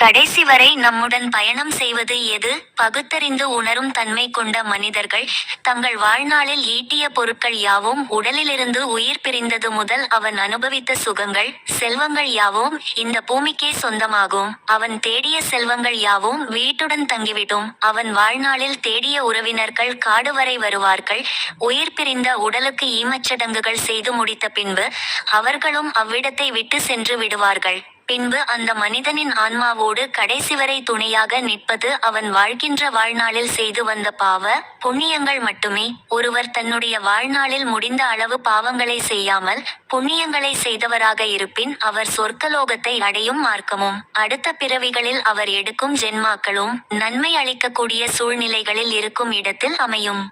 கடைசி வரை நம்முடன் பயணம் செய்வது எது? பகுத்தறிந்து உணரும் தன்மை கொண்ட மனிதர்கள் தங்கள் வாழ்நாளில் ஈட்டிய பொருட்கள் யாவும், உடலிலிருந்து உயிர் பிரிந்தது முதல் அவன் அனுபவித்த சுகங்கள், செல்வங்கள் யாவும் இந்த பூமிக்கே சொந்தமாகும். அவன் தேடிய செல்வங்கள் யாவும் வீட்டுடன் தங்கிவிடும். அவன் வாழ்நாளில் தேடிய உறவினர்கள் காடு வரை வருவார்கள். உயிர் பிரிந்த உடலுக்கு ஈமச்சடங்குகள் செய்து முடித்த பின்பு அவர்களும் அவ்விடத்தை விட்டு சென்று விடுவார்கள். பின்பு அந்த மனிதனின் ஆன்மாவோடு கடைசிவரை துணையாக நிற்பது அவன் வாழ்கின்ற வாழ்நாளில் செய்து வந்த பாவ, புண்ணியங்கள் மட்டுமே. ஒருவர் தன்னுடைய வாழ்நாளில் முடிந்த அளவு பாவங்களை செய்யாமல் புண்ணியங்களை செய்தவராக இருப்பின் அவர் சொர்க்கலோகத்தை அடையும் மார்க்கமும், அடுத்த பிறவிகளில் அவர் எடுக்கும் ஜென்மாக்களும் நன்மை அளிக்கக்கூடிய சூழ்நிலைகளில் இருக்கும் இடத்தில் அமையும்.